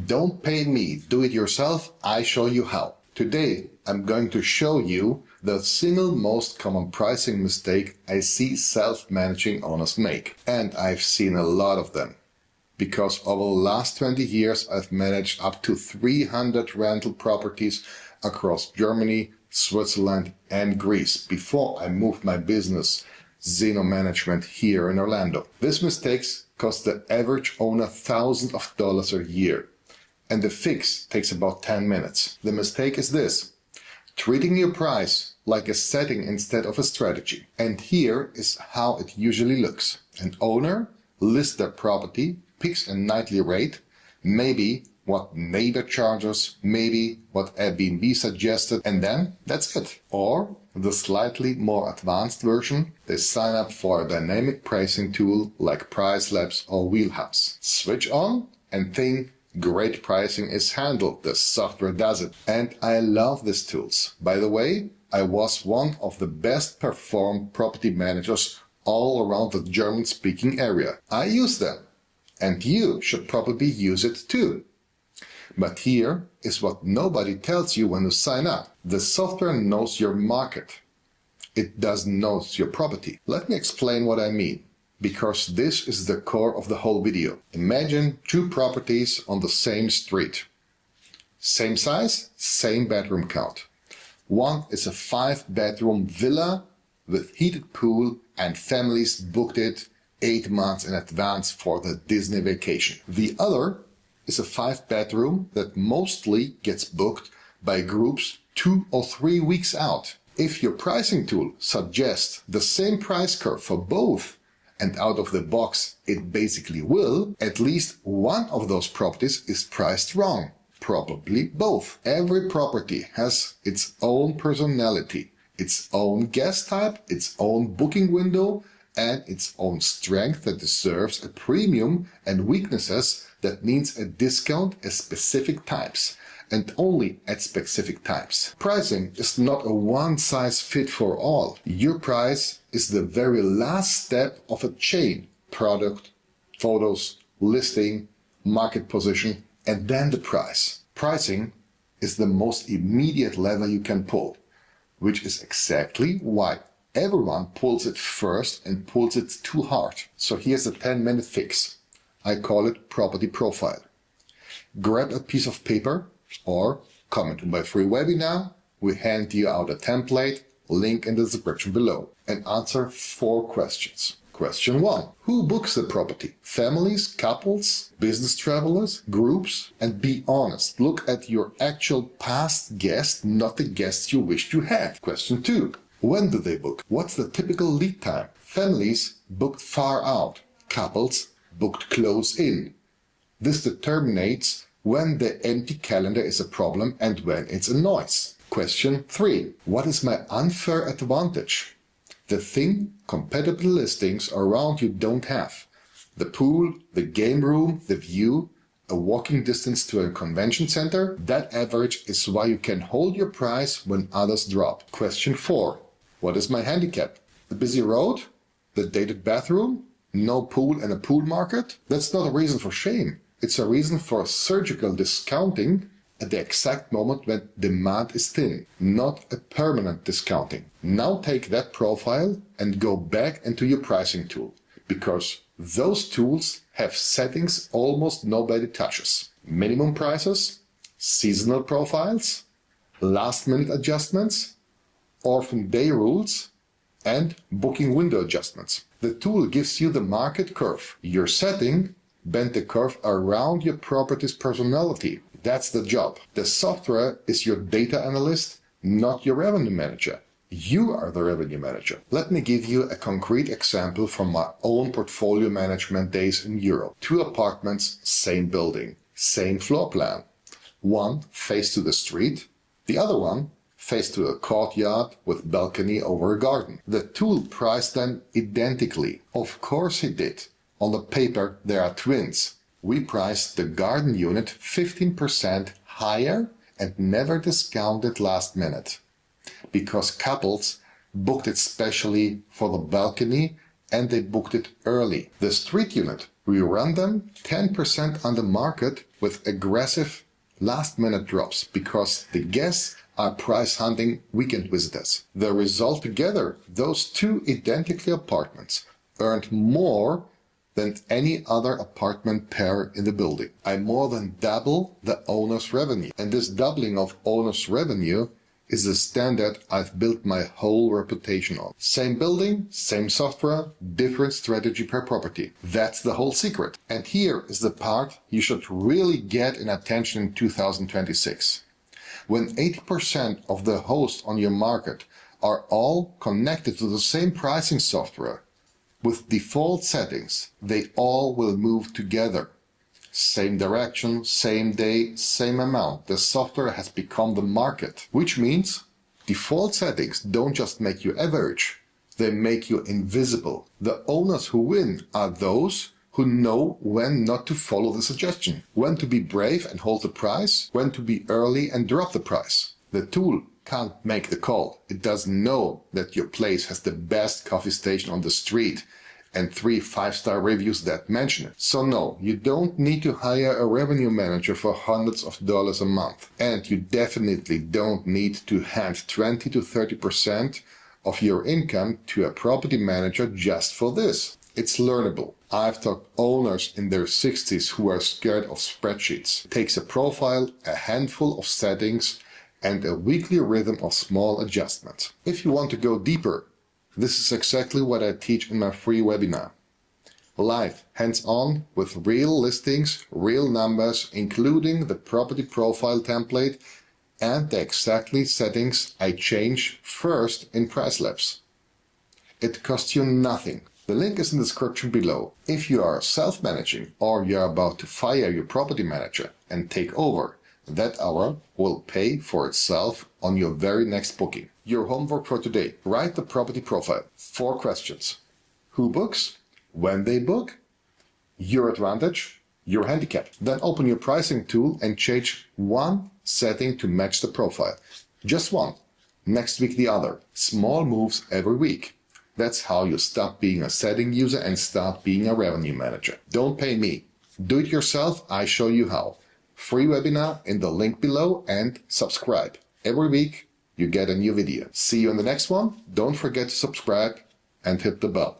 Don't pay me, do it yourself, I show you how. Today, I'm going to show you the single most common pricing mistake I see self-managing owners make. And I've seen a lot of them. Because over the last 20 years, I've managed up to 300 rental properties across Germany, Switzerland, and Greece before I moved my business, Xeno Management, here in Orlando. These mistakes cost the average owner thousands of dollars a year, and the fix takes about 10 minutes. The mistake is this: treating your price like a setting instead of a strategy. And here is how it usually looks. An owner lists their property, picks a nightly rate, maybe what neighbor charges, maybe what Airbnb suggested, and then that's it. Or the slightly more advanced version, they sign up for a dynamic pricing tool like PriceLabs or Wheelhouse. Switch on and think, great pricing is handled, the software does it. And I love these tools. By the way, I was one of the best performed property managers all around the German-speaking area. I use them. And you should probably use it too. But here is what nobody tells you when you sign up. The software knows your market. It doesn't know your property. Let me explain what I mean, because this is the core of the whole video. Imagine two properties on the same street. Same size, same bedroom count. One is a 5-bedroom villa with heated pool, and families booked it 8 months in advance for the Disney vacation. The other is a 5-bedroom that mostly gets booked by groups 2 or 3 weeks out. If your pricing tool suggests the same price curve for both, and out of the box it basically will, at least one of those properties is priced wrong. Probably both. Every property has its own personality, its own guest type, its own booking window, and its own strength that deserves a premium, and weaknesses that needs a discount at specific times, and only at specific times. Pricing is not a one-size-fits-for-all. Your price is the very last step of a chain: product, photos, listing, market position, and then the price. Pricing is the most immediate lever you can pull, which is exactly why everyone pulls it first and pulls it too hard. So here's a 10-minute fix. I call it property profile. Grab a piece of paper or come to my free webinar. We hand you out a template, link in the description below, and answer 4 questions. Question 1. Who books the property? Families, couples, business travelers, groups? And be honest, look at your actual past guests, not the guests you wished you had. Question 2. When do they book? What's the typical lead time? Families booked far out. Couples booked close in. This determines when the empty calendar is a problem and when it's a noise. Question 3. What is my unfair advantage? The thing compatible listings around you don't have. The pool, the game room, the view, a walking distance to a convention center. That average is why you can hold your price when others drop. Question 4. What is my handicap? The busy road? The dated bathroom? No pool and a pool market? That's not a reason for shame. It's a reason for surgical discounting at the exact moment when demand is thin, not a permanent discounting. Now take that profile and go back into your pricing tool, because those tools have settings almost nobody touches. Minimum prices, seasonal profiles, last-minute adjustments, orphan day rules, and booking window adjustments. The tool gives you the market curve. Your setting bend the curve around your property's personality. That's the job. The software is your data analyst, not your revenue manager. You are the revenue manager. Let me give you a concrete example from my own portfolio management days in Europe. 2 apartments, same building, same floor plan. One faced to the street, the other one faced to a courtyard with balcony over a garden. The tool priced them identically. Of course it did. On the paper they are twins. We priced the garden unit 15% higher and never discounted last minute, because couples booked it specially for the balcony and they booked it early. The street unit We run them 10% under market with aggressive last-minute drops because the guests are price hunting weekend visitors. The result together, those two identical apartments earned more than any other apartment pair in the building. I more than double the owner's revenue. And this doubling of owner's revenue is the standard I've built my whole reputation on. Same building, same software, different strategy per property. That's the whole secret. And here is the part you should really get in attention in 2026. When 80% of the hosts on your market are all connected to the same pricing software, with default settings, they all will move together. Same direction, same day, same amount. The software has become the market, which means default settings don't just make you average, they make you invisible. The owners who win are those who know when not to follow the suggestion, when to be brave and hold the price, when to be early and drop the price. The tool can't make the call. It doesn't know that your place has the best coffee station on the street and 3 5-star reviews that mention it. So no, you don't need to hire a revenue manager for hundreds of dollars a month. And you definitely don't need to hand 20 to 30% of your income to a property manager just for this. It's learnable. I've taught owners in their 60s who are scared of spreadsheets. It takes a profile, a handful of settings, and a weekly rhythm of small adjustments. If you want to go deeper, this is exactly what I teach in my free webinar. Live, hands-on, with real listings, real numbers, including the property profile template and the exactly settings I change first in PriceLabs. It costs you nothing. The link is in the description below. If you are self-managing or you are about to fire your property manager and take over, that hour will pay for itself on your very next booking. Your homework for today: write the property profile. 4 questions. Who books? When they book? Your advantage? Your handicap. Then open your pricing tool and change one setting to match the profile. Just one. Next week the other. Small moves every week. That's how you stop being a setting user and start being a revenue manager. Don't pay me. Do it yourself. I show you how. Free webinar in the link below and subscribe. Every week you get a new video. See you in the next one. Don't forget to subscribe and hit the bell.